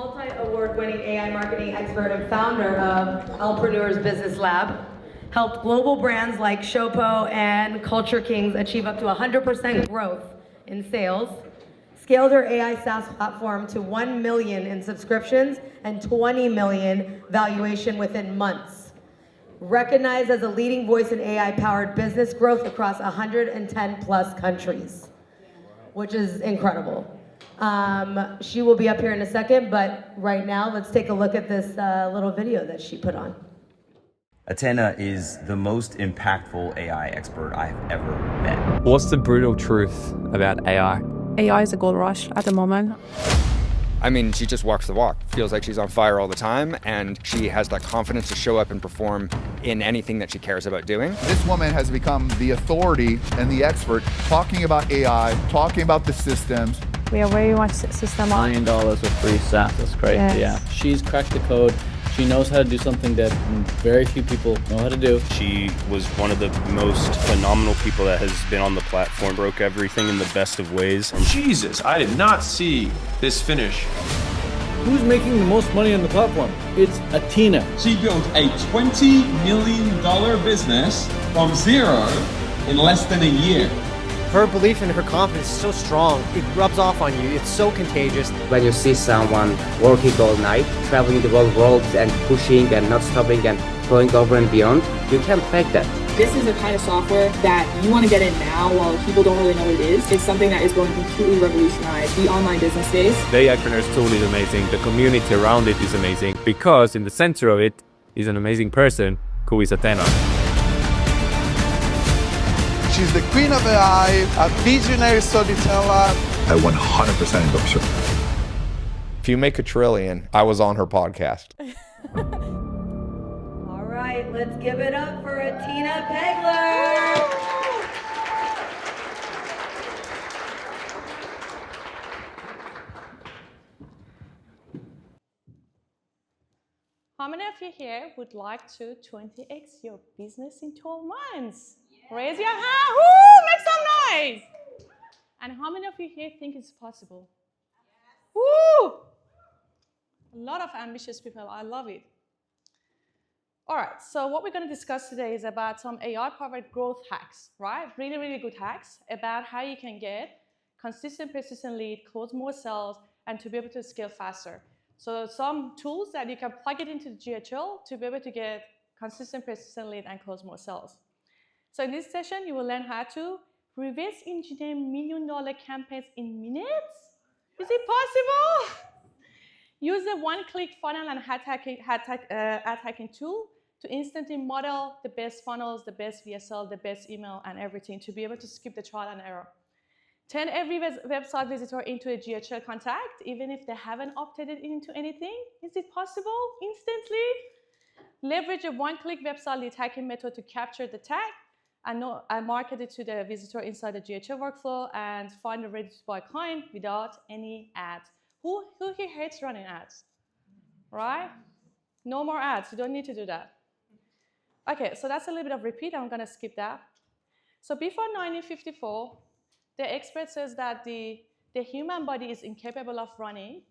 multi-award-winning AI marketing expert and founder of Entrepreneurs Business Lab, helped global brands like Showpo and Culture Kings achieve up to 100% growth in sales, scaled her AI SaaS platform to 1 million in subscriptions and 20 million valuation within months. Recognized as a leading voice in AI-powered business growth across 110 plus countries, which is incredible. She will be up here in a second, but right now, let's take a look at this little video that she put on. Atena is the most impactful AI expert I've ever met. What's the brutal truth about AI? AI is a gold rush at the moment. I mean, she just walks the walk. Feels like she's on fire all the time, and she has that confidence to show up and perform in anything that she cares about doing. This woman has become the authority and the expert talking about AI, talking about the systems. We are very much system on. $1 million with free SaaS, that's great, Yes. yeah. She's cracked the code. She knows how to do something that very few people know how to do. She was one of the most phenomenal people that has been on the platform, broke everything in the best of ways. Jesus, I did not see this finish. Who's making the most money on the platform? It's Atena. She built a $20 million business from zero in less than a year. Her belief and her confidence is so strong, it rubs off on you, it's so contagious. When you see someone working all night, traveling the whole world and pushing and not stopping and going over and beyond, you can't fake that. This is the kind of software that you want to get in now while people don't really know what it is. It's something that is going to completely revolutionize the online business space. The AIpreneurs tool is amazing. The community around it is amazing because in the center of it is an amazing person who is Atena. She's the queen of AI, a visionary storyteller. I 100% endorse her. If you make $1 trillion, I was on her podcast. All right, let's give it up for Atena Pegler. How many of you here would like to 20x your business in 12 months? Raise your hand. Woo! Make some noise. And how many of you here think it's possible? Woo! A lot of ambitious people. I love it. All right. So what we're going to discuss today is about some AI-powered growth hacks, right? Really, really good hacks about how you can get consistent, persistent lead, close more sales, and to be able to scale faster. So some tools that you can plug it into the GHL to be able to get consistent, persistent lead and close more sales. So in this session, you will learn how to reverse engineer $1 million campaigns in minutes. Is it possible? Use the one-click funnel and ad hacking tool to instantly model the best funnels, the best VSL, the best email, and everything to be able to skip the trial and error. Turn every website visitor into a GHL contact, even if they haven't opted into anything. Is it possible instantly? Leverage a one-click website lead hacking method to capture the tag and market it to the visitor inside the GHL workflow and find a ready-to-buy client without any ads. Who here hates running ads? Right? No more ads. You don't need to do that. Okay, so that's a little bit of repeat. I'm going to skip that. So before 1954, the expert says that the human body is incapable of running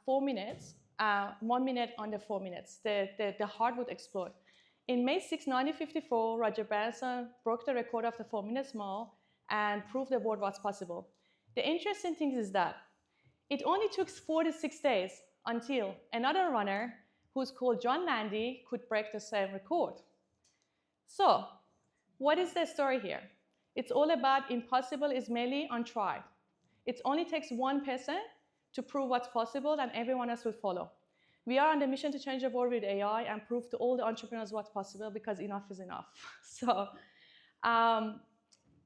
4 minutes, 1 minute under 4 minutes. The heart would explode. In May 6, 1954, Roger Branson broke the record of the 4-minute mile and proved the world was possible. The interesting thing is that it only took 46 days until another runner who's called John Landy could break the same record. So, what is the story here? It's all about impossible is merely untried. It only takes one person to prove what's possible and everyone else will follow. We are on the mission to change the world with AI and prove to all the entrepreneurs what's possible because enough is enough. So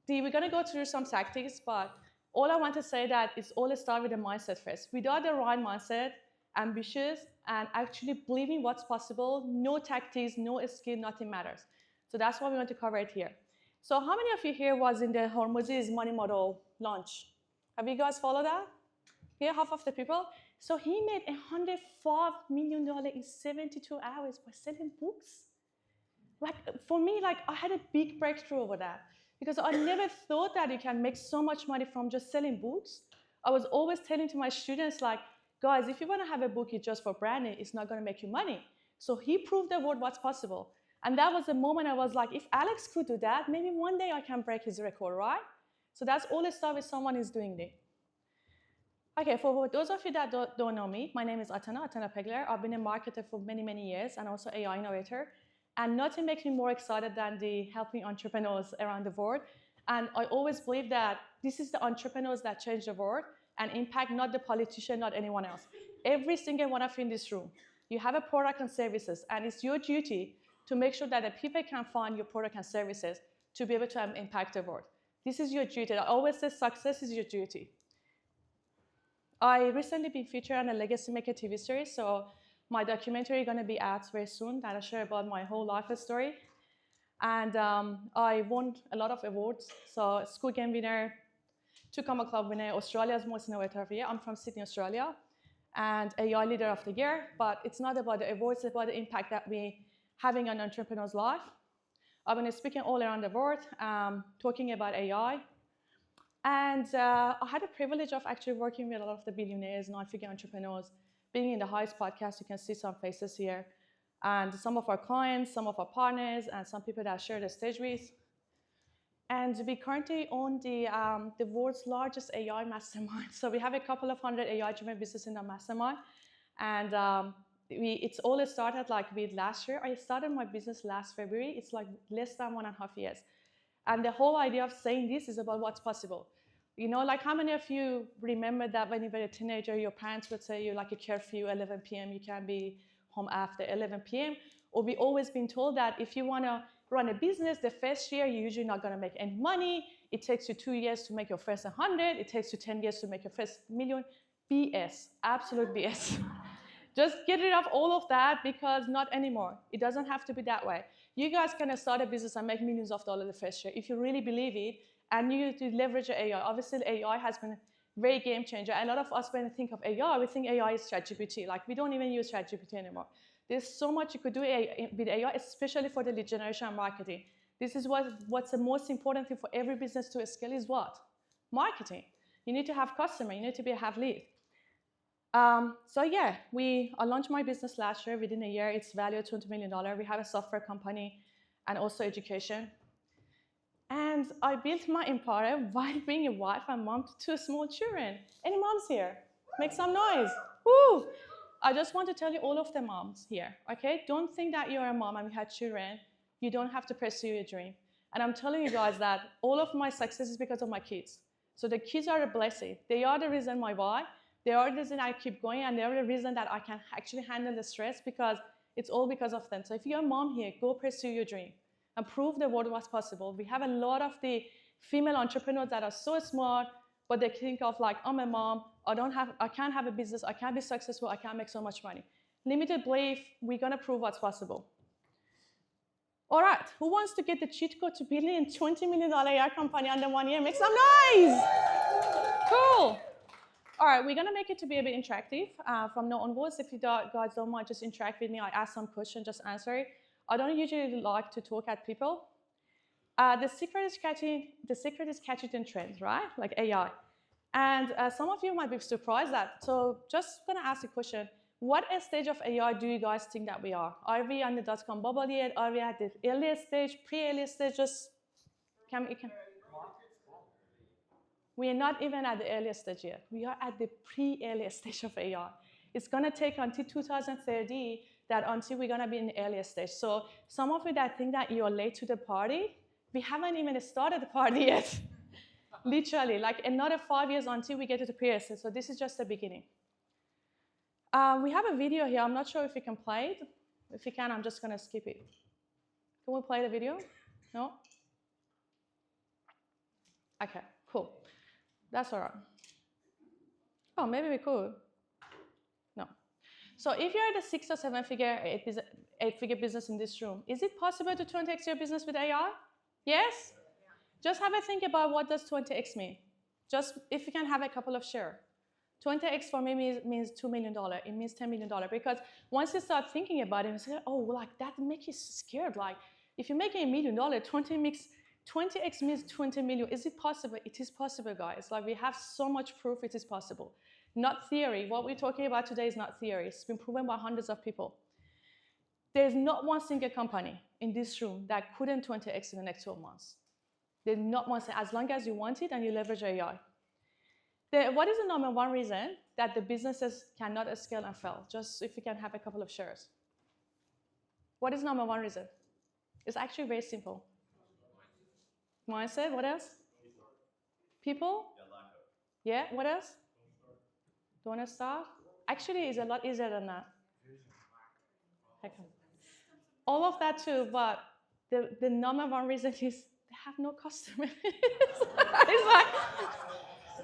we're going to go through some tactics, but all I want to say that it's all start with the mindset first. Without the right mindset, ambitious, and actually believing what's possible, no tactics, no skill, nothing matters. So that's what we want to cover it here. So how many of you here was in the Hormozi's money model launch? Have you guys followed that? Here, half of the people. So he made $105 million in 72 hours by selling books. Like, for me, like, I had a big breakthrough over that because I never thought that you can make so much money from just selling books. I was always telling to my students, like, guys, if you want to have a bouquet just for branding, it's not going to make you money. So he proved the world what's possible. And that was the moment I was like, if Alex could do that, maybe one day I can break his record, right? So that's all the stuff if someone is doing it. Okay, for those of you that don't know me, my name is Atena Pegler. I've been a marketer for many, many years and also AI innovator. And nothing makes me more excited than helping entrepreneurs around the world. And I always believe that this is the entrepreneurs that change the world and impact, not the politician, not anyone else. Every single one of you in this room, you have a product and services, and it's your duty to make sure that the people can find your product and services to be able to impact the world. This is your duty. I always say success is your duty. I recently been featured on a Legacy Maker TV series, so my documentary is going to be out very soon that I share about my whole life story. And I won a lot of awards. So Skool Game winner, 2 Comma Club winner, Australia's most innovator of the year. I'm from Sydney, Australia. And AI leader of the year. But it's not about the awards, it's about the impact that we're having on entrepreneur's life. I've been speaking all around the world, talking about AI. And I had the privilege of actually working with a lot of the billionaires, 9-figure entrepreneurs. Being in the highest podcast, you can see some faces here. And some of our clients, some of our partners, and some people that I share the stage with. And we currently own the world's largest AI mastermind. So we have a couple of hundred AI-driven businesses in our mastermind. And it's all started like with last year. I started my business last February. It's like less than 1.5 years. And the whole idea of saying this is about what's possible. You know, like how many of you remember that when you were a teenager, your parents would say you like a curfew, 11 p.m., you can be home after 11 p.m. Or we always been told that if you want to run a business, the first year you're usually not going to make any money. It takes you 2 years to make your first 100. It takes you 10 years to make your first million. BS, absolute BS. Just get rid of all of that because not anymore. It doesn't have to be that way. You guys can start a business and make millions of dollars the first year if you really believe it and you need to leverage AI. Obviously, AI has been a very game changer. A lot of us, when we think of AI, we think AI is ChatGPT. Like, we don't even use ChatGPT anymore. There's so much you could do with AI, especially for the lead generation and marketing. This is what's the most important thing for every business to scale is what? Marketing. You need to have customer. You need to have lead. So yeah, I launched my business last year. Within a year, it's valued at $20 million. We have a software company and also education. And I built my empire while being a wife and mom to 2 small children. Any moms here? Make some noise. Woo! I just want to tell you, all of the moms here, okay? Don't think that you're a mom and you had children. You don't have to pursue your dream. And I'm telling you guys that all of my success is because of my kids. So the kids are a blessing. They are the reason why. They are the reason I keep going, and they are the reason that I can actually handle the stress because it's all because of them. So if you're a mom here, go pursue your dream and prove the world what's possible. We have a lot of the female entrepreneurs that are so smart, but they think of like, I'm a mom, I can't have a business, I can't be successful, I can't make so much money. Limited belief, we're gonna prove what's possible. All right, who wants to get the cheat code to building a $20 million AI company under 1 year? Make some noise! Cool. All right, we're gonna make it to be a bit interactive. From now onwards, if you guys don't mind, just interact with me. I ask some questions, just answer it. I don't usually like to talk at people. The secret is catching trends, right? Like AI. And some of you might be surprised that. So just gonna ask a question. What stage of AI do you guys think that we are? Are we on the .com bubble yet? Are we at the earliest stage, pre-earliest stage? We are not even at the earliest stage yet. We are at the pre-earliest stage of AI. It's gonna take until 2030 until we're gonna be in the earliest stage. So some of you that think that you're late to the party, we haven't even started the party yet. Literally, like another 5 years until we get to the pre-earliest stage. So this is just the beginning. We have a video here. I'm not sure if you can play it. If you can, I'm just gonna skip it. Can we play the video? No? Okay, cool. That's all right. Oh, maybe we could. No. So if you're at a 6 or 7 figure, 8-figure business in this room, is it possible to 20x your business with AI? Yes? Just have a think about what does 20x mean. Just if you can have a couple of shares. 20x for me means $2 million. It means $10 million. Because once you start thinking about it, you say, oh, like that makes you scared. Like if you're making $1 million, 20x means 20 million. Is it possible? It is possible, guys. Like we have so much proof it is possible. Not theory. What we're talking about today is not theory. It's been proven by hundreds of people. There's not one single company in this room that couldn't 20x in the next 12 months. There's not one, as long as you want it and you leverage AI. What is the number one reason that the businesses cannot scale and fail? Just if you can have a couple of shares. What is number one reason? It's actually very simple. Mindset, what else? People? Yeah, what else? Don't want to start? Actually, it's a lot easier than that. Okay. All of that too, but the number one reason is they have no customers.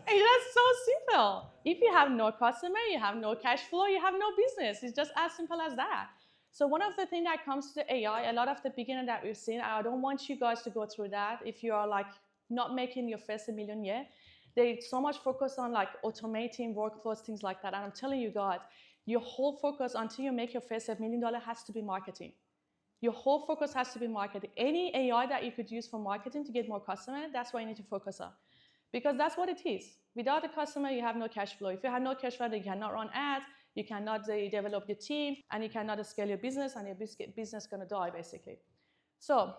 It's just so simple. If you have no customer, you have no cash flow, you have no business. It's just as simple as that. So one of the things that comes to AI, a lot of the beginner that we've seen, I don't want you guys to go through that if you are like not making your first $1 million yet. They so much focus on like automating workflows, things like that. And I'm telling you guys, your whole focus until you make your first $1 million has to be marketing. Your whole focus has to be marketing. Any AI that you could use for marketing to get more customers, that's what you need to focus on. Because that's what it is. Without a customer, you have no cash flow. If you have no cash flow, then you cannot run ads, you cannot develop your team, and you cannot scale your business, and your business is going to die, basically. So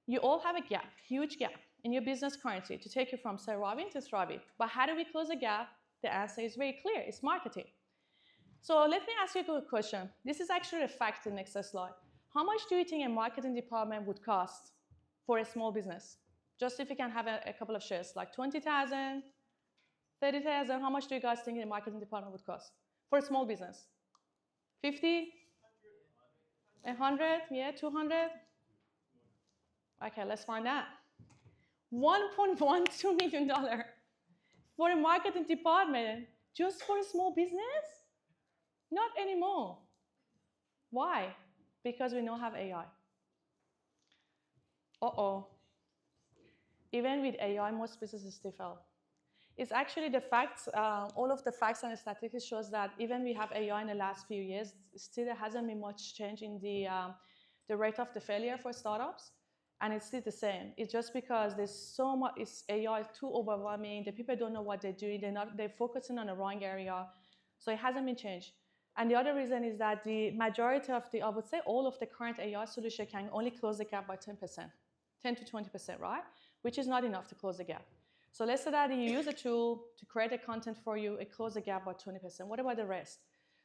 you all have a gap, huge gap, in your business currency to take you from surviving to thriving. But how do we close the gap? The answer is very clear. It's marketing. So let me ask you a good question. This is actually a fact in the next slide. How much do you think a marketing department would cost for a small business? Just if you can have a couple of shares, like 20,000, 30,000, how much do you guys think a marketing department would cost for a small business? 50? 100? Yeah, 200? Okay, let's find out. $1.12 million for a marketing department just for a small business? Not anymore. Why? Because we now have AI. Uh-oh. Even with AI, most businesses still fail. It's actually the facts, all of the facts and statistics shows that even we have AI in the last few years, still there hasn't been much change in the rate of the failure for startups. And it's still the same. It's just because there's so much, AI is too overwhelming, the people don't know what they're doing, they're focusing on the wrong area. So it hasn't been changed. And the other reason is that the majority of I would say all of the current AI solution can only close the gap by 10%, 10 to 20%, right? Which is not enough to close the gap. So let's say that you use a tool to create a content for you, it closes the gap by 20%. What about the rest?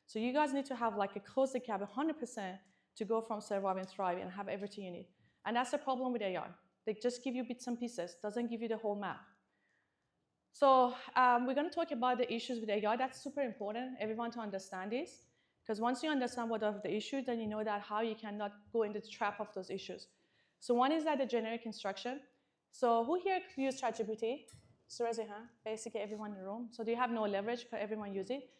So you guys need to have like a close the gap 100% to go from survive and thrive and have everything you need. And that's the problem with AI. They just give you bits and pieces, doesn't give you the whole map. So we're going to talk about the issues with AI. That's super important, everyone to understand this. Because once you understand what are the issues, then you know that how you cannot go into the trap of those issues. So one is that the generic instruction. So who here use ChatGPT? So raise your hand, basically everyone in the room. So do you have no leverage because everyone use it?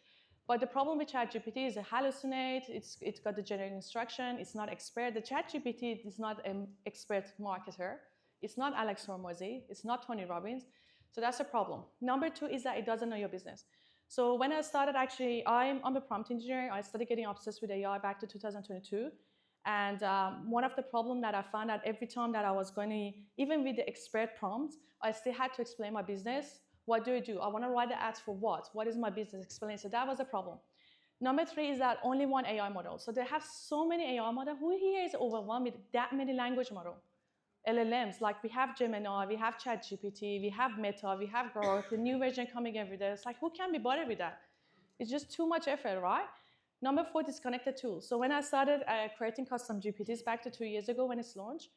But the problem with ChatGPT is it hallucinates, it's got the generic instruction, it's not expert. The ChatGPT is not an expert marketer. It's not Alex Hormozy, it's not Tony Robbins. So that's a problem. Number two is that it doesn't know your business. So when I started actually, I'm a prompt engineer. I started getting obsessed with AI back to 2022. And one of the problems that I found out every time that I was going to, even with the expert prompts, I still had to explain my business. What do I do? I want to write the ads for what? What is my business? Explain. So that was a problem. Number three is that only one AI model. So they have so many AI models. Who here is overwhelmed with that many language models? LLMs, like we have Gemini, we have ChatGPT, we have Meta, we have Grok, the new version coming every day. It's like, who can be bothered with that? It's just too much effort, right? Number four, disconnected tools. So when I started creating custom GPTs back to 2 years ago when it's launched,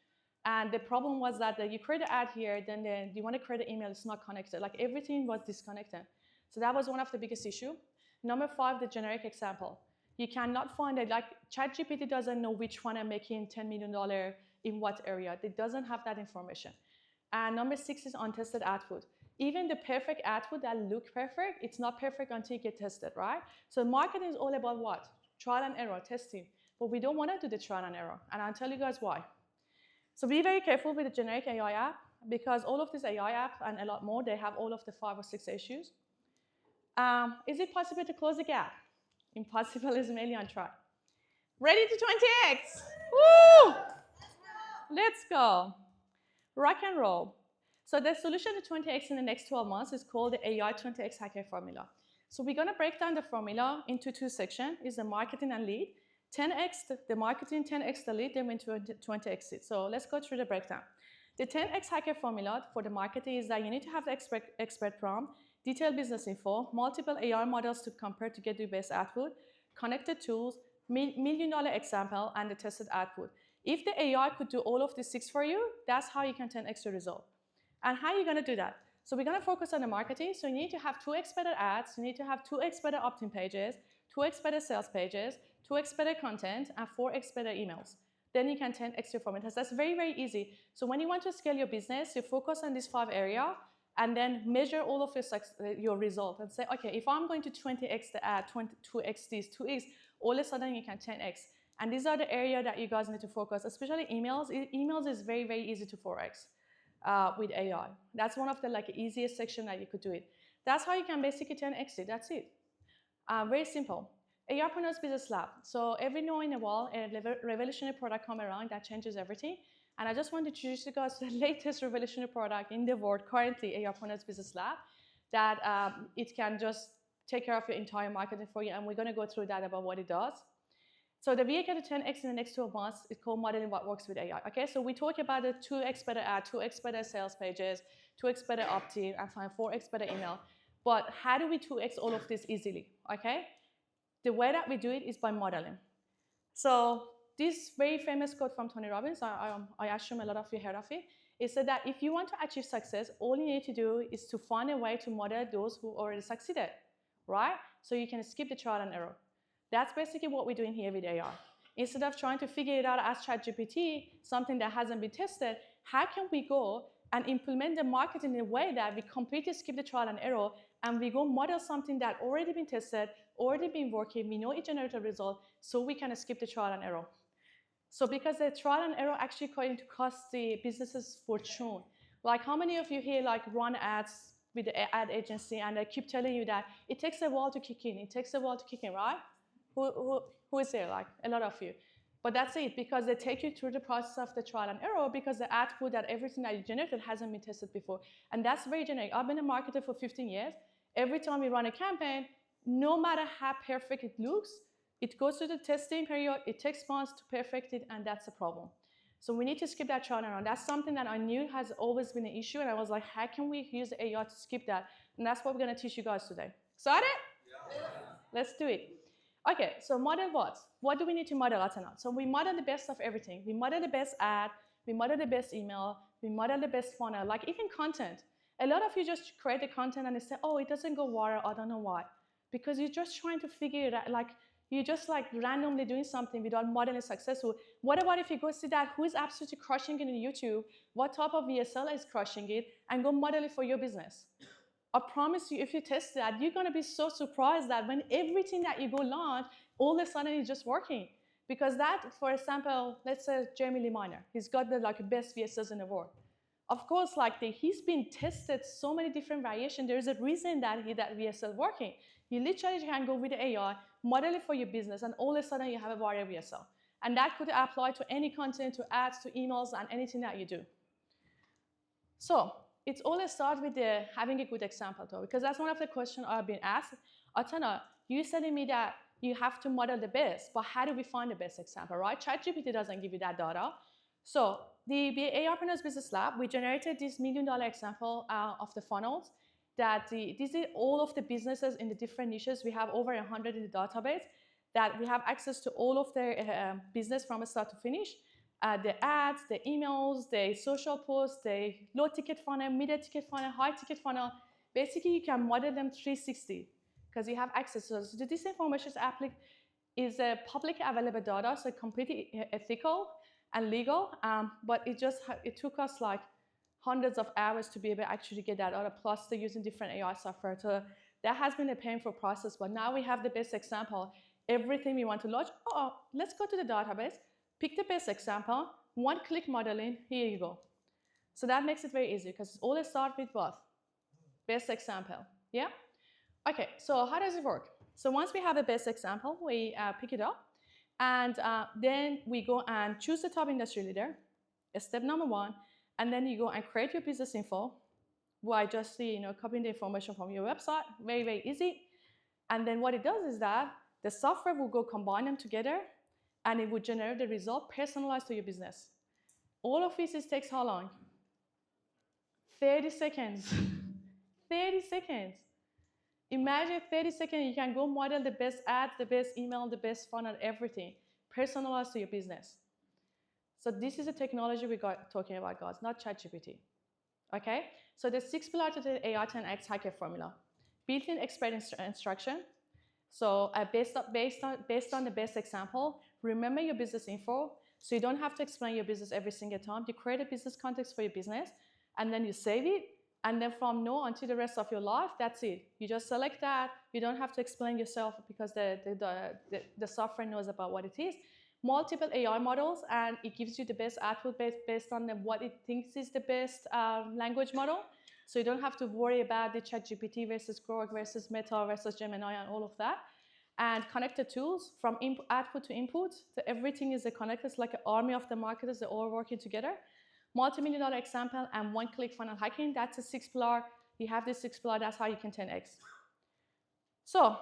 and the problem was that you create an ad here, then you want to create an email, it's not connected. Like everything was disconnected. So that was one of the biggest issues. Number five, the generic example. You cannot find it, like ChatGPT doesn't know which one I'm making $10 million in what area. It doesn't have that information. And number six is untested output. Even the perfect output that look perfect, it's not perfect until you get tested, right? So marketing is all about what? Trial and error, testing. But we don't want to do the trial and error. And I'll tell you guys why. So be very careful with the generic AI app because all of these AI apps and a lot more, they have all of the 5 or 6 issues. Is it possible to close the gap? Impossible is mainly on track. Ready to 20x? Woo! Let's go. Rock and roll. So the solution to 20x in the next 12 months is called the AI 20x hacker formula. So we're gonna break down the formula into two sections, is the marketing and lead. 10x the marketing, 10x the lead, then 20x it. So let's go through the breakdown. The 10x hacker formula for the marketing is that you need to have the expert prompt, detailed business info, multiple AR models to compare to get the best output, connected tools, million-dollar example, and the tested output. If the AI could do all of these 6 for you, that's how you can 10x the result. And how are you gonna do that? So we're gonna focus on the marketing. So you need to have 2x better ads, you need to have 2x better opt-in pages, 2x better sales pages, 2x better content, and 4x better emails. Then you can 10x your formulas. That's very, very easy. So when you want to scale your business, you focus on these 5 areas and then measure all of your result and say, okay, if I'm going to 20x the ad, 2x this, 2x, all of a sudden you can 10x. And these are the areas that you guys need to focus, especially emails. Emails is very, very easy to 4x with AI. That's one of the easiest section that you could do it. That's how you can basically 10x it, that's it. Very simple. ARpreneurs Business Lab. So every now in a while, a revolutionary product comes around that changes everything. And I just want to introduce you guys to the latest revolutionary product in the world currently, ARpreneurs Business Lab, that it can just take care of your entire marketing for you. And we're going to go through that about what it does. So the vehicle to 10x in the next 12 months is called modeling what works with AI. Okay, so we talk about the 2x better ad, 2x better sales pages, 2x better opt-in, and 4x better email. But how do we 2x all of this easily? Okay, the way that we do it is by modeling. So this very famous quote from Tony Robbins, I assume a lot of you heard of it, is that if you want to achieve success, all you need to do is to find a way to model those who already succeeded, right? So you can skip the trial and error. That's basically what we're doing here with AI. Instead of trying to figure it out as ChatGPT, something that hasn't been tested, how can we go and implement the marketing in a way that we completely skip the trial and error and we go model something that already been tested, already been working, we know it generated a result, so we can skip the trial and error. So because the trial and error actually going to cost the businesses fortune. Like how many of you here run ads with the ad agency and they keep telling you that it takes a while to kick in, it takes a while to kick in, right? Who is there? A lot of you. But that's it, because they take you through the process of the trial and error because the output that everything that you generated hasn't been tested before. And that's very generic. I've been a marketer for 15 years. Every time we run a campaign, no matter how perfect it looks, it goes through the testing period, it takes months to perfect it, and that's a problem. So we need to skip that trial and error. That's something that I knew has always been an issue, and I was like, how can we use AI to skip that? And that's what we're going to teach you guys today. Excited? Yeah. Let's do it. Okay, so model what? What do we need to model, Atena? So we model the best of everything. We model the best ad, we model the best email, we model the best funnel, even content. A lot of you just create the content and they say, oh, it doesn't go viral, I don't know why. Because you're just trying to figure it out, you're just randomly doing something without modeling successful. What about if you go see that who is absolutely crushing it in YouTube, what type of VSL is crushing it, and go model it for your business? I promise you, if you test that, you're gonna be so surprised that when everything that you go launch, all of a sudden it's just working. Because that, for example, let's say Jamie Lee Miner, he's got the best VSLs in the world. Of course, he's been tested so many different variations. There's a reason that that VSL working. You literally can go with the AI, model it for your business, and all of a sudden you have a viral VSL. And that could apply to any content, to ads, to emails, and anything that you do. So it all starts with having a good example, though, because that's one of the questions I've been asked. Atena, you're telling me that you have to model the best, but how do we find the best example, right? ChatGPT doesn't give you that data. So the ARpreneurs Business Lab, we generated this $1 million example of the funnels that this is all of the businesses in the different niches. We have over 100 in the database that we have access to all of their business from start to finish. The ads, the emails, the social posts, the low ticket funnel, mid ticket funnel, high ticket funnel. Basically, you can model them 360 because you have access to those. So this information is a publicly available data, so completely ethical and legal. But it took us hundreds of hours to be able to actually get that data. Plus, they're using different AI software. So that has been a painful process. But now we have the best example. Everything we want to launch. Oh, let's go to the database. Pick the best example, one-click modeling, here you go. So that makes it very easy because all start with what? Best example, yeah? Okay, so how does it work? So once we have a best example, we pick it up, and then we go and choose the top industry leader, step number 1, and then you go and create your business info by just copying the information from your website, very, very easy. And then what it does is that the software will go combine them together, and it will generate the result personalized to your business. All of this takes how long? 30 seconds. 30 seconds. Imagine 30 seconds, you can go model the best ads, the best email, the best funnel, everything, personalized to your business. So this is a technology we got talking about, guys, not ChatGPT. Okay? So the 6 pillars to the AI 10x hacker formula. Built-in expert instruction. So based on the best example, remember your business info, so you don't have to explain your business every single time. You create a business context for your business, and then you save it, and then from now until the rest of your life, that's it. You just select that. You don't have to explain yourself because the software knows about what it is. Multiple AI models, and it gives you the best output based on what it thinks is the best language model. So you don't have to worry about the ChatGPT versus Grok versus Meta versus Gemini and all of that. And connected tools from output to input. So everything is connected. It's like an army of the marketers. They're all working together. Multi-million-dollar example and one-click funnel hacking. That's a 6 pillar. You have this 6 pillar. That's how you can 10x. So,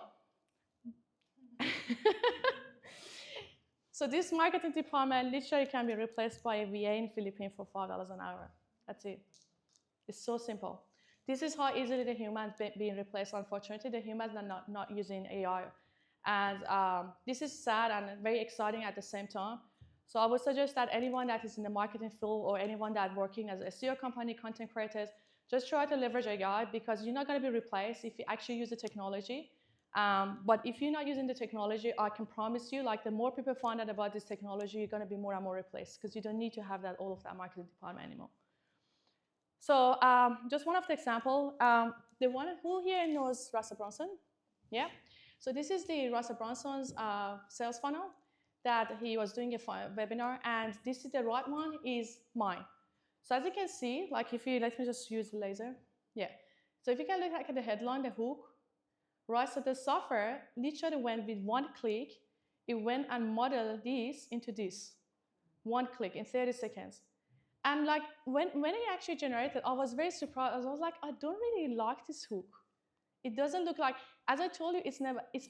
so this marketing department literally can be replaced by a VA in Philippines for $5 an hour. That's it. It's so simple. This is how easily the humans being replaced. Unfortunately, the humans are not using AI. And this is sad and very exciting at the same time. So I would suggest that anyone that is in the marketing field or anyone that working as a SEO company, content creators, just try to leverage AI, because you're not going to be replaced if you actually use the technology. But if you're not using the technology, I can promise you, like, the more people find out about this technology, you're going to be more and more replaced, because you don't need to have all of that marketing department anymore. So just one of the example, the one who here knows Russell Brunson? Yeah. So this is the Russell Brunson's sales funnel that he was doing a webinar, and this is the right one is mine. So as you can see, like, if you, let me just use the laser. Yeah. So if you can look at the headline, the hook, right? So the software literally went with one click, it went and modeled this into this. One click in 30 seconds. And like, when it actually generated, I was very surprised. I was like, I don't really like this hook. It doesn't look like, as I told you, it's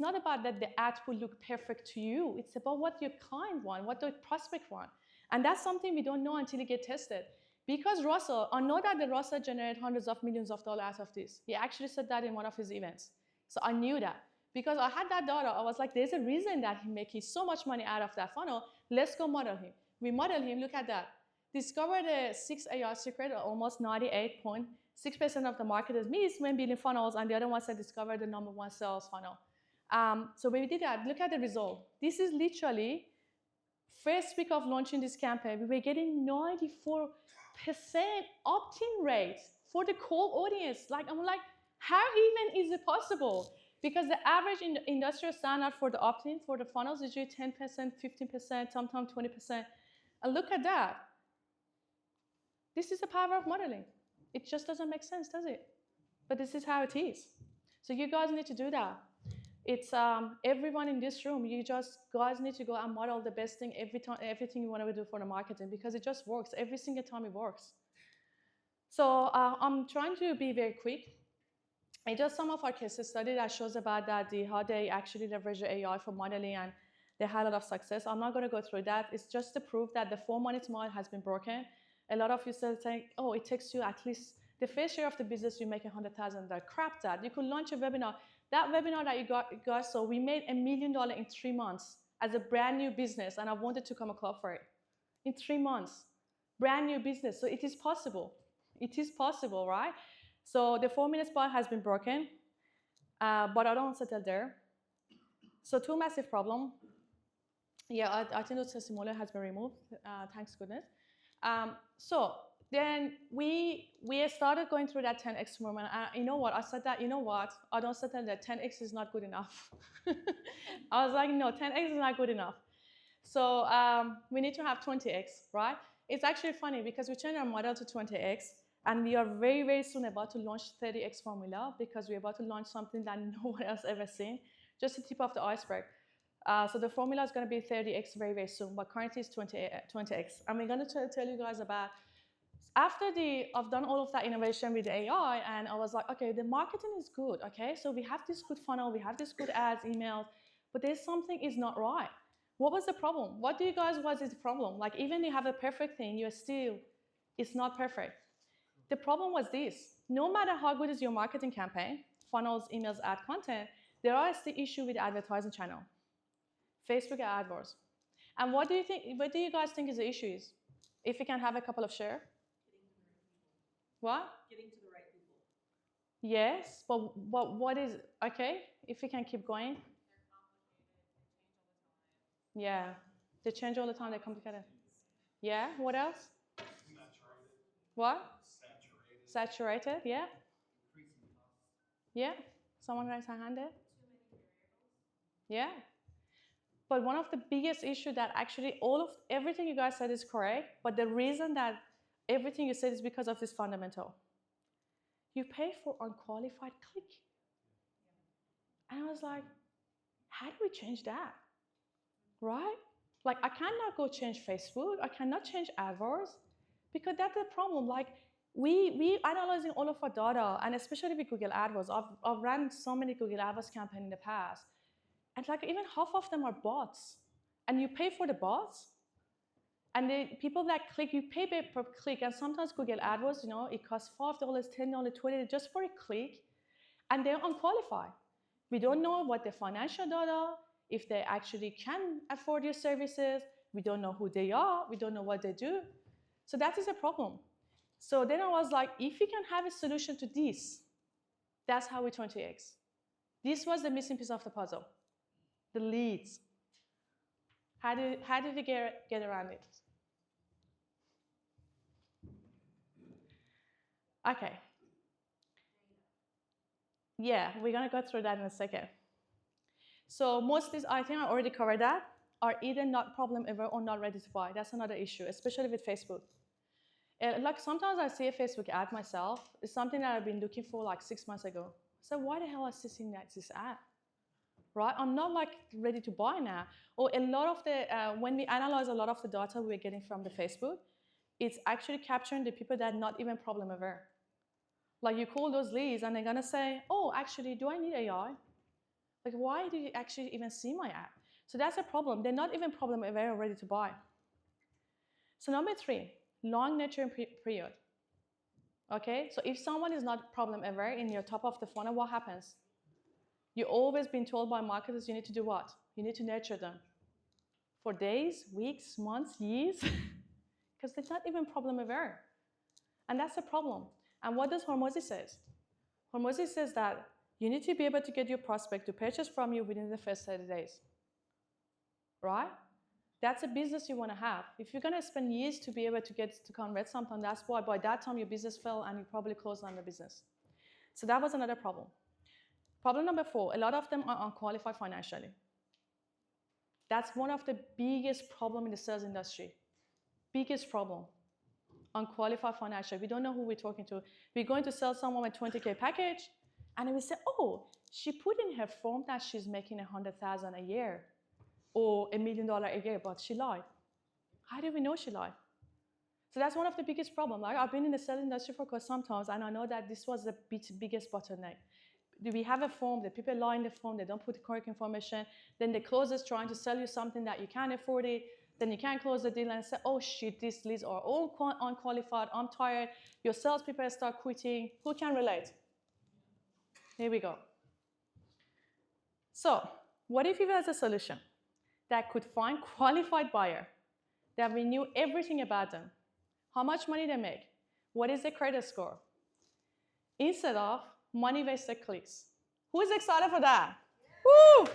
not about that the ad will look perfect to you. It's about what your client want, what the prospect want. And that's something we don't know until it get tested. Because Russell, I know that the Russell generated hundreds of millions of dollars out of this. He actually said that in one of his events. So I knew that. Because I had that data, I was like, there's a reason that he making so much money out of that funnel. Let's go model him. We model him, look at that. Discover the 6 AI secret, almost 98.6% of the marketers miss when building funnels, and the other ones that discover the #1 sales funnel. So when we did that, look at the result. This is literally first week of launching this campaign, we were getting 94% opt-in rate for the cold audience. Like, I'm like, how even is it possible? Because the average in the industrial standard for the opt-in for the funnels is usually 10%, 15%, sometimes 20%. And look at that. This is the power of modeling. It just doesn't make sense, does it? But this is how it is. So you guys need to do that. It's everyone in this room, guys need to go and model the best thing everything you want to do for the marketing, because it just works. Every single time it works. So I'm trying to be very quick. I just some of our case study that shows about that, how they actually leverage AI for modeling, and they had a lot of success. I'm not going to go through that. It's just to prove that the 4-minute model has been broken. A lot of you said, oh, it takes you at least the first year of the business, you make $100,000. Crap that. You could launch a webinar. That webinar that you got, so we made $1 million in 3 months as a brand new business, and I wanted to come a club for it. In 3 months. Brand new business. So it is possible. It is possible, right? So the 4-minute part has been broken, but I don't settle there. So 2 massive problems. Yeah, I think the testimonial has been removed. Thanks goodness. So then we started going through that 10x movement. You know what? I said that, you know what? I don't settle that 10x is not good enough. I was like, no, 10x is not good enough. So we need to have 20x, right? It's actually funny because we changed our model to 20x, and we are very, very soon about to launch 30x formula, because we're about to launch something that no one else ever seen, just the tip of the iceberg. So the formula is going to be 30x very, very soon, but currently it's 20x. And we're going to tell you guys about after I've done all of that innovation with AI, and I was like, okay, the marketing is good, okay? So we have this good funnel, we have this good ads, emails, but there's something is not right. What was the problem? What do you guys, was the problem? Like, even you have a perfect thing, you're still, it's not perfect. The problem was this: no matter how good is your marketing campaign, funnels, emails, ad content, there are still issues with advertising channel, Facebook AdWords. And what do you think? What do you guys think is the issues? If you can have a couple of share. What? Getting to the right people. Yes, but what is okay? If we can keep going. They're complicated. They change all the time. Yeah, they change all the time. They're complicated. Yeah. What else? Saturated. What? Saturated. Saturated. Yeah. Increasing costs. Yeah. Someone raise their hand there. Yeah. But one of the biggest issues that actually everything you guys said is correct, but the reason that everything you said is because of this fundamental. You pay for unqualified click. And I was like, how do we change that? Right? Like, I cannot go change Facebook. I cannot change AdWords because that's the problem. Like, we analyzing all of our data, and especially with Google AdWords. I've ran so many Google AdWords campaigns in the past. And like, even half of them are bots. And you pay for the bots. And the people that click, you pay per click. And sometimes Google AdWords, you know, it costs $5, $10, $20 just for a click. And they're unqualified. We don't know what their financial data, if they actually can afford your services. We don't know who they are. We don't know what they do. So that is a problem. So then I was like, if we can have a solution to this, that's how we 20x. This was the missing piece of the puzzle, the leads. How did we get around it? Okay. Yeah, we're going to go through that in a second. So most of these, I think I already covered that, are either not problem ever or not ready to buy. That's another issue, especially with Facebook. Like, sometimes I see a Facebook ad myself. It's something that I've been looking for like 6 months ago. So why the hell is this in this ad? Right? I'm not like ready to buy now. Or a lot of the, when we analyze a lot of the data we're getting from the Facebook, it's actually capturing the people that are not even problem aware. Like, you call those leads and they're gonna say, oh, actually, do I need AI? Like, why do you actually even see my ad? So that's a problem. They're not even problem aware or ready to buy. So number 3, long nurturing period. Okay, so if someone is not problem aware in your top of the funnel, what happens? You've always been told by marketers you need to do what? You need to nurture them for days, weeks, months, years, because they're not even problem aware. And that's a problem. And what does Hormozy says? Hormozy says that you need to be able to get your prospect to purchase from you within the first 30 days. Right? That's a business you want to have. If you're going to spend years to be able to get to convert something, that's why by that time your business fell and you probably closed down the business. So that was another problem. Problem number 4, a lot of them are unqualified financially. That's one of the biggest problems in the sales industry. Biggest problem. Unqualified financially. We don't know who we're talking to. We're going to sell someone a 20K package, and we say, oh, she put in her form that she's making $100,000 a year or $1 million a year, but she lied. How do we know she lied? So that's one of the biggest problems. Like, I've been in the sales industry for quite some time, and I know that this was the biggest bottleneck. We have a form, the people lie in the form, they don't put the correct information, then the closers trying to sell you something that you can't afford it, then you can't close the deal and say, oh shit, these leads are all unqualified, I'm tired, your salespeople start quitting. Who can relate? Here we go. So, what if you had a solution that could find qualified buyer, that we knew everything about them, how much money they make, what is their credit score, instead of money wasted clicks? Who's excited for that? Yeah. Woo!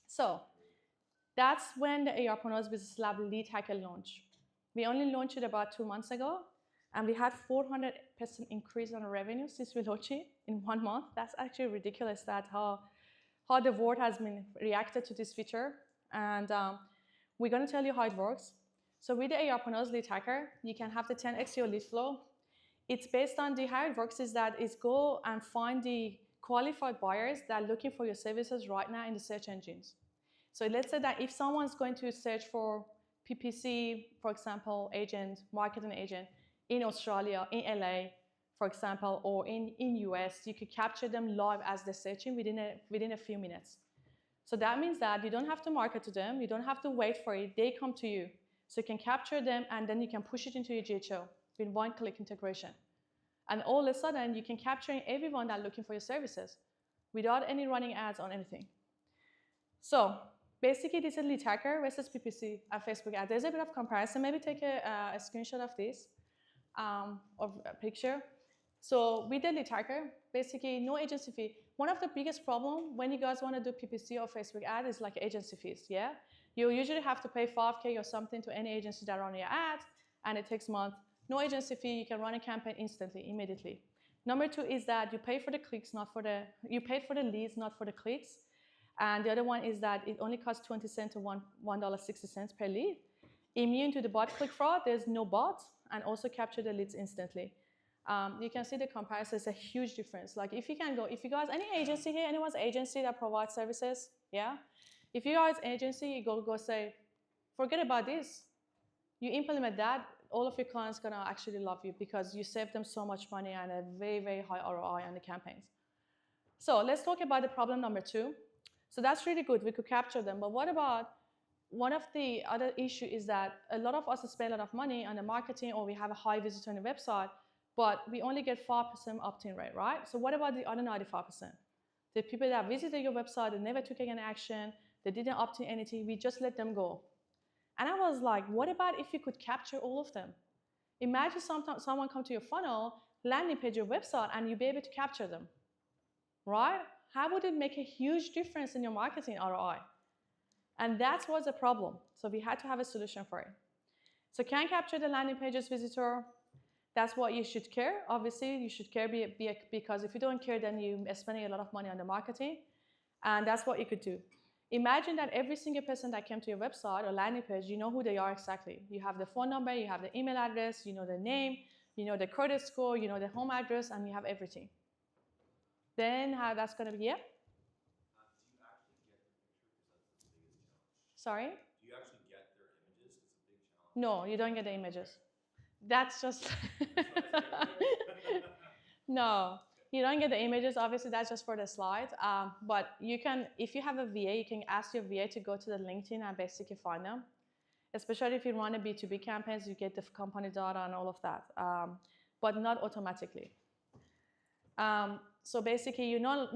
So, that's when the Atena Business Lab Lead Hacker launched. We only launched it about 2 months ago, and we had 400% increase on revenue since we launched it in 1 month. That's actually ridiculous that how the world has been reacted to this feature. And we're going to tell you how it works. So with the Atena Lead Hacker, you can have the 10x your lead flow. It's based on how it works is that it's go and find the qualified buyers that are looking for your services right now in the search engines. So let's say that if someone's going to search for PPC, for example, agent, marketing agent in Australia, in LA, for example, or in US, you could capture them live as they're searching within a few minutes. So that means that you don't have to market to them, you don't have to wait for it, they come to you. So you can capture them and then you can push it into your GHL with one-click integration. And all of a sudden, you can capture everyone that's looking for your services without any running ads on anything. So basically, this is lead tracker versus PPC and Facebook ad. There's a bit of comparison. Maybe take a screenshot of this, of a picture. So with the lead tracker, basically no agency fee. One of the biggest problems when you guys want to do PPC or Facebook ad is like agency fees, yeah? You usually have to pay $5K or something to any agency that run your ads, and it takes months. No agency fee, you can run a campaign instantly, immediately. Number two is that you pay for the clicks, you paid for the leads, not for the clicks. And the other one is that it only costs 20 cents to $1.60 per lead. Immune to the bot click fraud, there's no bot, and also capture the leads instantly. You can see the comparison is a huge difference. Like if you guys, any agency here, anyone's agency that provides services, yeah? If you guys agency, you go say, forget about this. You implement that, all of your clients gonna actually love you because you save them so much money and a very, very high ROI on the campaigns. So let's talk about the problem number two. So that's really good, we could capture them, but what about one of the other issue is that a lot of us spend a lot of money on the marketing or we have a high visitor on the website, but we only get 5% opt-in rate, right? So what about the other 95%? The people that visited your website, they never took any action, they didn't opt in anything, we just let them go. And I was like, what about if you could capture all of them? Imagine someone come to your funnel, landing page your website, and you'll be able to capture them, right? How would it make a huge difference in your marketing ROI? And that was a problem. So we had to have a solution for it. So can capture the landing pages visitor. That's what you should care. Obviously, you should care because if you don't care, then you're spending a lot of money on the marketing. And that's what you could do. Imagine that every single person that came to your website or landing page, you know who they are exactly. You have the phone number, you have the email address, you know the name, you know the credit score, you know the home address, and you have everything. Then how that's going to be, yeah? Do you actually get their picture? Because that's the biggest challenge. Sorry? Do you actually get their images? It's a big challenge. No, you don't get the images. That's just... No, you don't get the images. Obviously, that's just for the slide. But you can, if you have a VA, you can ask your VA to go to the LinkedIn and basically find them. Especially if you run a B2B campaigns, you get the company data and all of that, but not automatically. So basically, you're no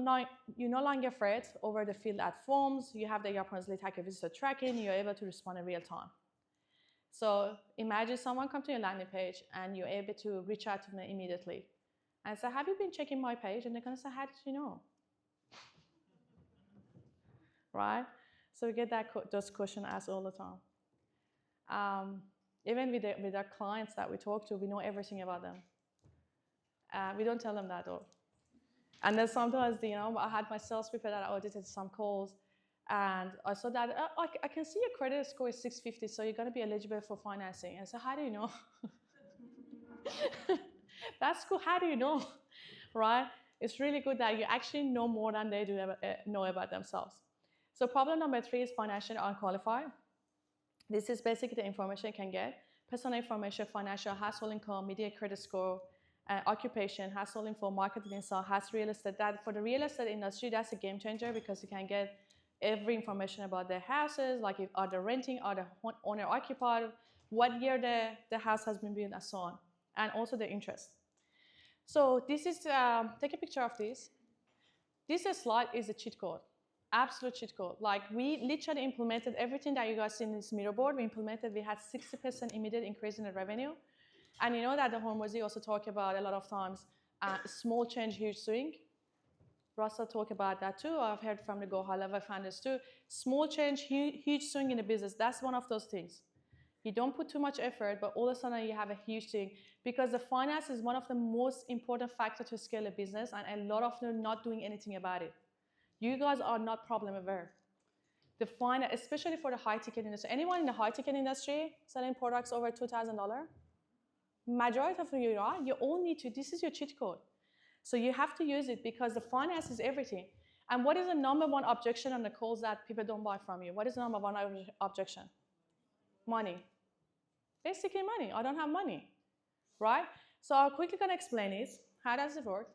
longer afraid over the field ad forms. You have the Japanese lead hacker visitor tracking. You're able to respond in real time. So imagine someone come to your landing page and you're able to reach out to them immediately. And say, have you been checking my page? And they're going to say, how did you know? Right? So we get those questions asked all the time. Even with our clients that we talk to, we know everything about them. We don't tell them that though. And then sometimes, I had my salespeople that audited some calls, and I saw that, I can see your credit score is 650, so you're going to be eligible for financing. And so how do you know? That's cool, how do you know, right? It's really good that you actually know more than they do know about themselves. So problem number 3 is financially unqualified. This is basically the information you can get. Personal information, financial, household income, media credit score, occupation, household info, marketing insight, house real estate. That for the real estate industry, that's a game changer because you can get every information about their houses, like if are they renting, are the owner occupied, what year the house has been built, and so on, and also the interest. So this is, take a picture of this. This slide is a cheat code, absolute cheat code. Like we literally implemented everything that you guys see in this mirror board. We had 60% immediate increase in the revenue. And you know that the Hormozy also talk about a lot of times, small change, huge swing. Russell talk about that too. I've heard from the Go High Level founders too. Small change, huge swing in the business. That's one of those things. You don't put too much effort, but all of a sudden you have a huge thing. Because the finance is one of the most important factors to scale a business, and a lot of them are not doing anything about it. You guys are not problem aware. The finance, especially for the high ticket industry. Anyone in the high ticket industry selling products over $2,000? Majority of you are. You all need to, this is your cheat code. So you have to use it because the finance is everything. And what is the #1 objection on the calls that people don't buy from you? What is the #1 objection? Money. Basically money. I don't have money, right? So I'm quickly gonna explain it. How does it work?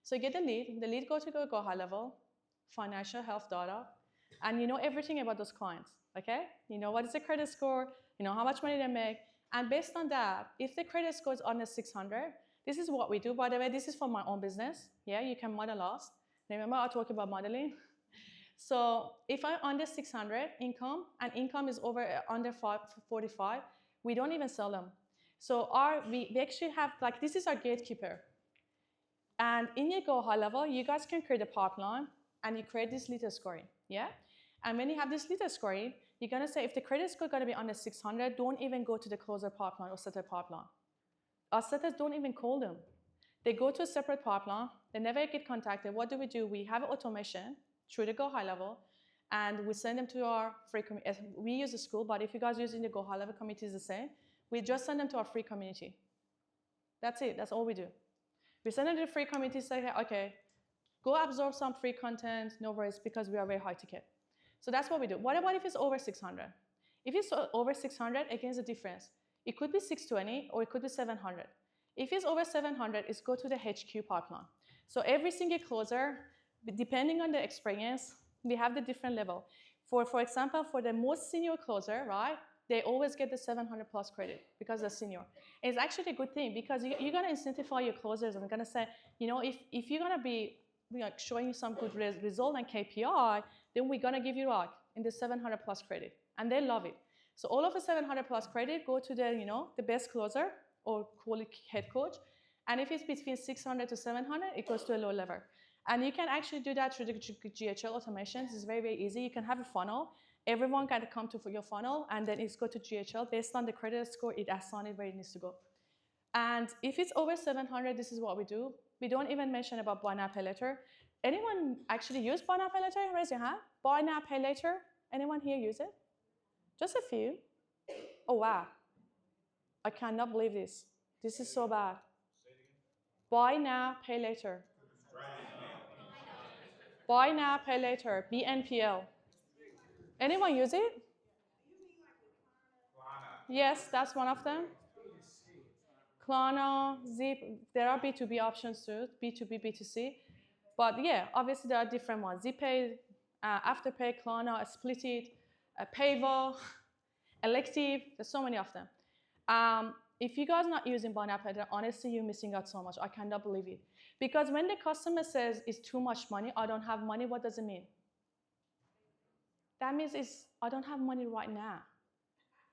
So you get the lead go to go high level, financial health data, and you know everything about those clients, okay? You know what is the credit score, you know how much money they make, and based on that, if the credit score is under 600, this is what we do, by the way, this is for my own business, yeah? You can model us. Remember I talked about modeling? So if I'm under 600 income, and income is under 45, we don't even sell them. So we actually have, like, this is our gatekeeper. And in your go high level, you guys can create a pipeline and you create this lead scoring, yeah? And when you have this lead scoring, you're gonna say if the credit score is gonna be under 600, don't even go to the closer pipeline or setter pipeline. Our setters don't even call them. They go to a separate pipeline, they never get contacted. What do? We have automation through the go high level, and we send them to our free community. We use a Skool, but if you guys are using the go high level community, is the same. We just send them to our free community. That's it, that's all we do. We send them to the free community, say, okay, go absorb some free content, no worries, because we are very high ticket. So that's what we do. What about if it's over 600? If it's over 600, again, the difference. It could be 620 or it could be 700. If it's over 700, it's go to the HQ pipeline. So every single closer, depending on the experience, we have the different level. For example, for the most senior closer, right, they always get the 700 plus credit because they're senior. It's actually a good thing because you're gonna incentivize your closers and gonna say, you know, if you're gonna be showing you some good result and KPI, then we're gonna give you like in the 700 plus credit, and they love it. So all of the 700 plus credit go to the, you know, the best closer or quality head coach, and if it's between 600 to 700, it goes to a low level. And you can actually do that through the GHL automations. It's very, very easy. You can have a funnel. Everyone can come to your funnel, and then it's go to GHL. Based on the credit score, it assigns it where it needs to go. And if it's over 700, this is what we do. We don't even mention about buy now, pay later. Anyone actually use buy now, pay later? Raise your hand. Buy now, pay later. Anyone here use it? Just a few. Oh, wow. I cannot believe this. This is so bad. Buy now, pay later. Buy now, pay later. BNPL. Anyone use it? Yes, that's one of them. Klarna, Zip, there are B2B options too, B2B, B2C. But yeah, obviously there are different ones. ZipPay, Afterpay, Klarna, Splitit, Payvo, Elective, there's so many of them. If you guys are not using buy now, pay later, honestly, you're missing out so much. I cannot believe it. Because when the customer says it's too much money, I don't have money, what does it mean? That means I don't have money right now.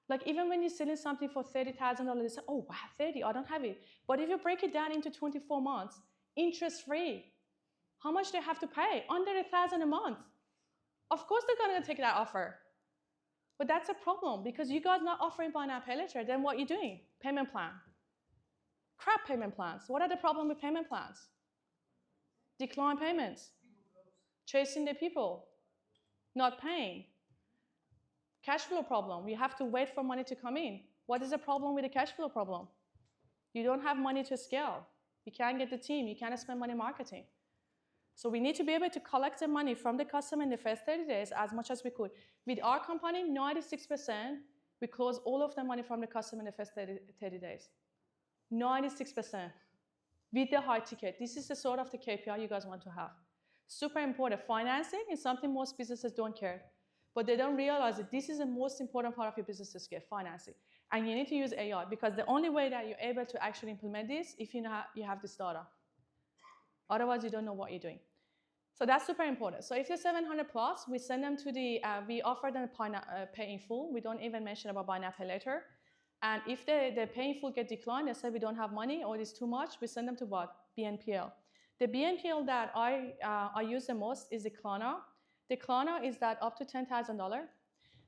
Like even when you're selling something for $30,000, they say, oh wow, 30, I don't have it. But if you break it down into 24 months, interest-free, how much do you have to pay? Under $1,000 a month. Of course they're gonna take that offer. But that's a problem because you guys not offering buy now, pay later, then what are you doing? Payment plan. Crap payment plans. What are the problem with payment plans? Decline payments. Chasing the people. Not paying. Cash flow problem. You have to wait for money to come in. What is the problem with the cash flow problem? You don't have money to scale. You can't get the team. You can't spend money marketing. So we need to be able to collect the money from the customer in the first 30 days as much as we could. With our company, 96%, we close all of the money from the customer in the first 30 days. 96%. With the high ticket. This is the sort of the KPI you guys want to have. Super important. Financing is something most businesses don't care. But they don't realize that this is the most important part of your business to scale, financing. And you need to use AI because the only way that you're able to actually implement this if you have this data. Otherwise, you don't know what you're doing. So that's super important. So if you're 700 plus, we send them to we offer them pay in full. We don't even mention about buy now, pay later. And if the pay in full get declined, they say we don't have money or it's too much, we send them to what? BNPL. The BNPL that I use the most is the Klarna. The Klarna is that up to $10,000,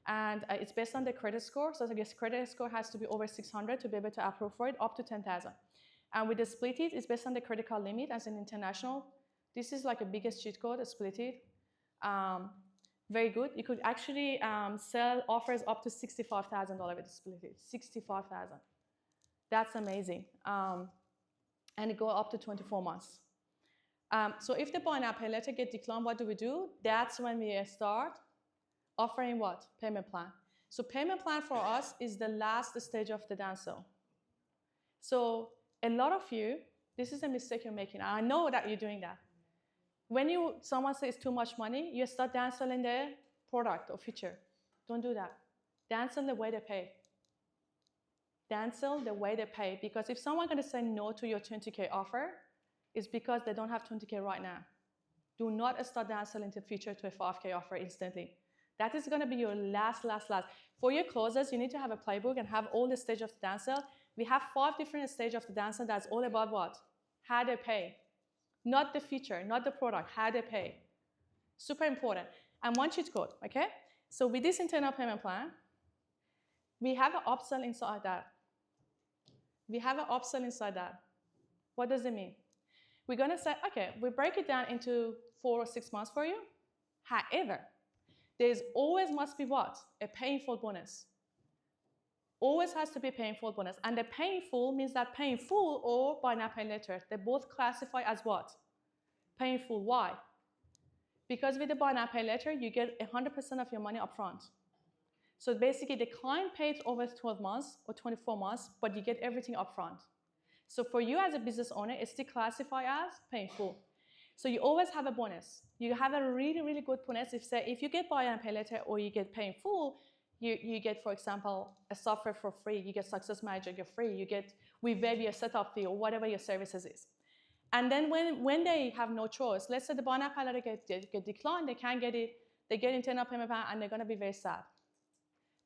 and it's based on the credit score. So I guess credit score has to be over 600 to be able to approve for it, up to 10,000. And with the Splitit, it's based on the credit card limit as an international. This is like a biggest cheat code, a Splitit. Very good. You could actually sell offers up to $65,000 with the Splitit. 65,000. That's amazing. And it goes up to 24 months. So if the buy now, pay later get declined, what do we do? That's when we start offering what? Payment plan. So payment plan for us is the last stage of the dance cell. So a lot of you, this is a mistake you're making. I know that you're doing that. When someone says too much money, you start dance selling their product or feature. Don't do that. Dance sell the way they pay. Dance sell the way they pay. Because if someone's going to say no to your 20K offer, it's because they don't have 20K right now. Do not start dance selling the feature to a 5K offer instantly. That is going to be your last. For your closers, you need to have a playbook and have all the stages of the dance sell. We have 5 different stages of the dance sell that's all about what? How they pay. Not the feature, not the product, how they pay. Super important. And one cheat code, okay? So with this internal payment plan, we have an upsell inside that. What does it mean? We're going to say, okay, we break it down into 4 or 6 months for you. However, there's always must be what? A painful bonus. Always has to be painful bonus. And the painful means that painful or buy now, pay later. They both classify as what? Painful. Why? Because with the buy now, pay later, you get 100% of your money upfront. So basically, the client pays over 12 months or 24 months, but you get everything upfront. So for you as a business owner, it's still classified as painful. So you always have a bonus. You have a really good bonus. If you get buy and pay later or you get pay in full, you get, for example, a software for free. You get Success Manager, you're free. We waive your setup fee or whatever your services is. And then when they have no choice, let's say the buy now pay later get declined, they can't get it, they get internal payment plan, and they're going to be very sad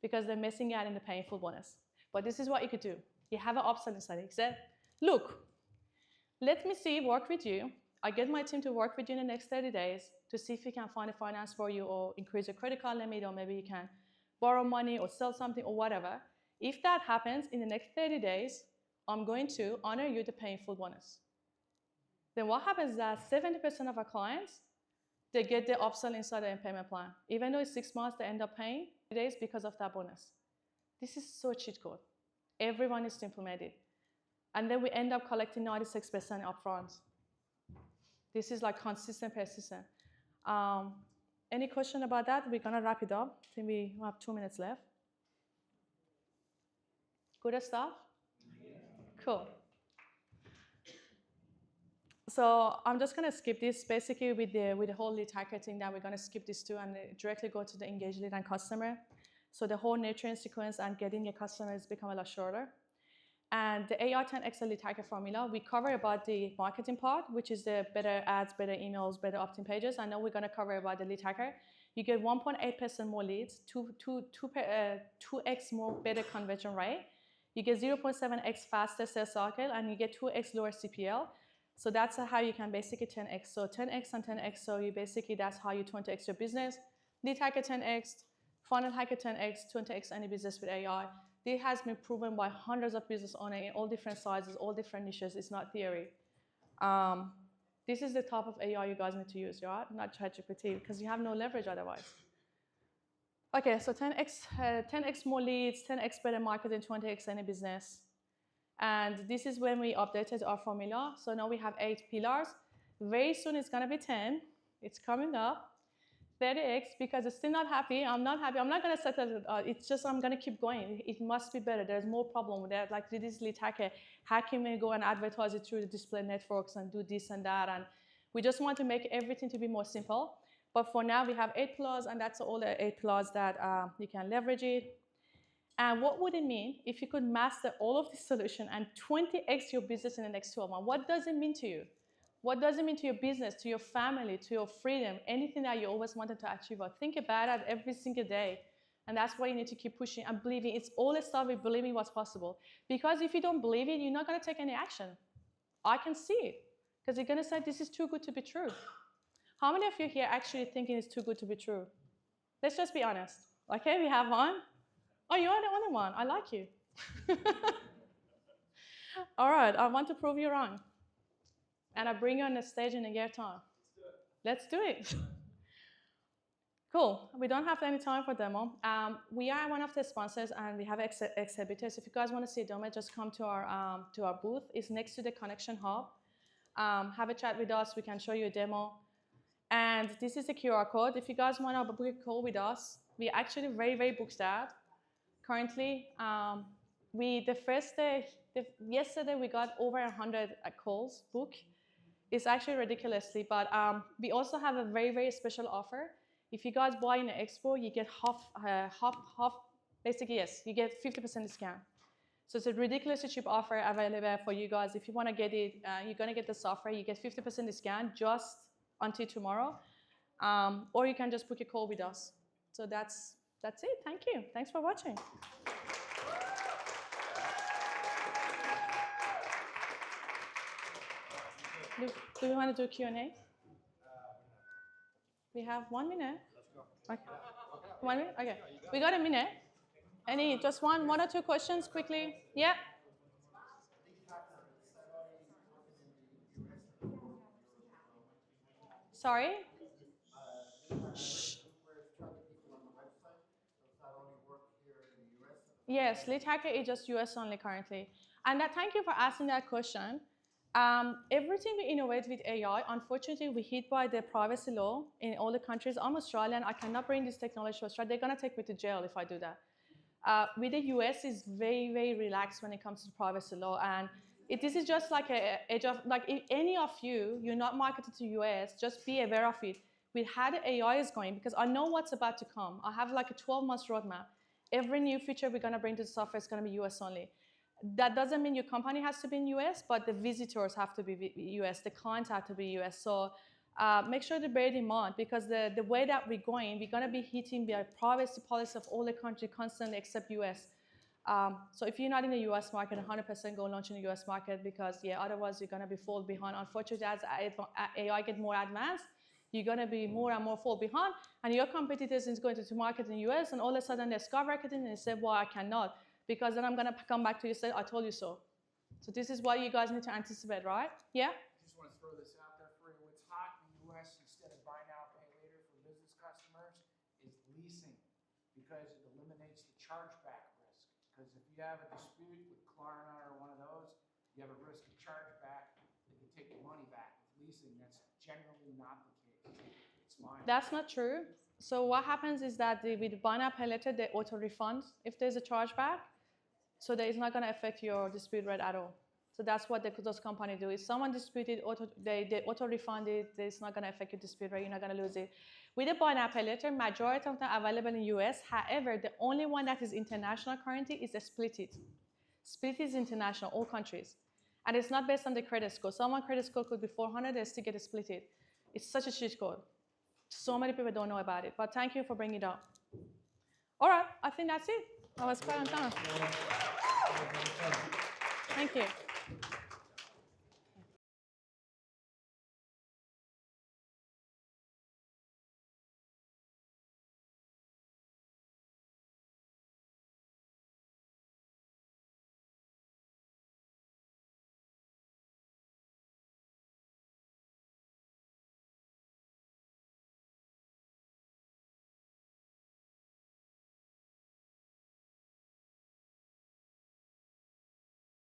because they're missing out in the painful bonus. But this is what you could do. You have an upsell inside. You said, look, let me work with you. I get my team to work with you in the next 30 days to see if we can find a finance for you or increase your credit card limit, or maybe you can borrow money or sell something or whatever. If that happens in the next 30 days, I'm going to honor you the painful bonus. Then what happens is that 70% of our clients, they get the upsell inside their payment plan. Even though it's 6 months, they end up paying 30 days because of that bonus. This is so cheat code. Everyone needs to implement it. And then we end up collecting 96% upfront. This is like consistent, persistent. Any question about that? We're gonna wrap it up. I think we have 2 minutes left. Good stuff? Yeah. Cool. So I'm just gonna skip this. Basically, with the whole lead targeting, that we're gonna skip this too and directly go to the engaged lead and customer. So the whole nurturing sequence and getting your customers become a lot shorter. And the AI 10X lead target formula, we cover about the marketing part, which is the better ads, better emails, better opt-in pages. I know we're gonna cover about the lead tracker. You get 1.8% more leads, 2x more better conversion rate. You get 0.7x faster sales cycle, and you get 2x lower CPL. So that's how you can basically 10x. So 10x and 10x, so you basically, that's how you 20x your business. Lead hacker 10x, funnel hacker 10x, 20x any business with AI. This has been proven by hundreds of business owners in all different sizes, all different niches. It's not theory. This is the type of AI you guys need to use, right? Not ChatGPT, because you have no leverage otherwise. Okay, so 10x more leads, 10x better marketing, 20x any business. And this is when we updated our formula. So now we have 8 pillars. Very soon it's gonna be 10. It's coming up. 30x, because it's still not happy. I'm not happy. I'm not gonna settle. It's just I'm gonna keep going. It must be better. There's more problem with that. Like this lead hacker, how can we go and advertise it through the display networks and do this and that? And we just want to make everything to be more simple. But for now, we have 8 pillars, and that's all the 8 pillars that you can leverage it. And what would it mean if you could master all of this solution and 20x your business in the next 12 months? What does it mean to you? What does it mean to your business, to your family, to your freedom, anything that you always wanted to achieve? Think about it every single day. And that's why you need to keep pushing and believing. It's all the stuff with believing what's possible. Because if you don't believe it, you're not going to take any action. I can see it. Because you're going to say, this is too good to be true. How many of you here actually thinking it's too good to be true? Let's just be honest. Okay, we have one. Oh, you are the only one. I like you. All right, I want to prove you wrong. And I bring you on the stage in a year time. Let's do it. Cool. We don't have any time for demo. We are one of the sponsors, and we have exhibitors. If you guys want to see a demo, just come to our booth. It's next to the Connection Hub. Have a chat with us. We can show you a demo. And this is a QR code. If you guys want to book a call with us, we're actually very, very booked out. currently. Yesterday we got over 100 calls booked. It's actually ridiculously, but we also have a very, very special offer. If you guys buy in the expo, you get half, basically yes, you get 50% discount. So it's a ridiculously cheap offer available for you guys. If you want to get it, you're going to get the software. You get 50% discount just until tomorrow. Or you can just book a call with us. So that's it. Thank you. Thanks for watching. Do we want to do Q&A? We have 1 minute. Okay. 1 minute? Okay. We got a minute. Just one or two questions quickly? Yeah? Sorry? Shh. Yes, Lead Hacker is just US only currently. And thank you for asking that question. Everything we innovate with AI, unfortunately, we hit by the privacy law in all the countries. I'm Australian. I cannot bring this technology to Australia. They're going to take me to jail if I do that. With the US, is very, very relaxed when it comes to privacy law. And this is just like if any of you're not marketed to US, just be aware of it. With how the AI is going, because I know what's about to come. I have like a 12-month roadmap. Every new feature we're going to bring to the software is going to be US only. That doesn't mean your company has to be in US, but the visitors have to be US, the clients have to be US. So make sure to bear it in mind, because the way that we're going to be hitting the privacy policy of all the countries constantly except US. So if you're not in the US market, 100% go launch in the US market, because otherwise you're going to be fall behind. Unfortunately, as AI get more advanced, you're going to be more and more fall behind, and your competitors is going to market in the US, and all of a sudden they skyrocketing and they say, well, I cannot, because then I'm going to come back to you and say, I told you so. So this is what you guys need to anticipate, right? Yeah? I just want to throw this out there for you. What's hot in the US instead of buy now, pay later for business customers is leasing, because it eliminates the chargeback risk. Because if you have a dispute with Klarna or one of those, you have a risk of chargeback that you take the money back. With leasing, that's generally not the case. It's fine. That's not true. So what happens is that with buy now, pay later, they auto-refund if there's a chargeback. So that is not going to affect your dispute rate at all. So that's what those companies do. If someone disputed, they auto-refund it, it's not going to affect your dispute rate, you're not going to lose it. With the buy now, pay later, majority of them available in US. However, the only one that is international currently is a Split It. Split It is international, all countries. And it's not based on the credit score. Someone credit score could be 400, they still get a Split It. It's such a cheat code. So many people don't know about it, but thank you for bringing it up. All right, I think that's it. I was quite on time. Thank you.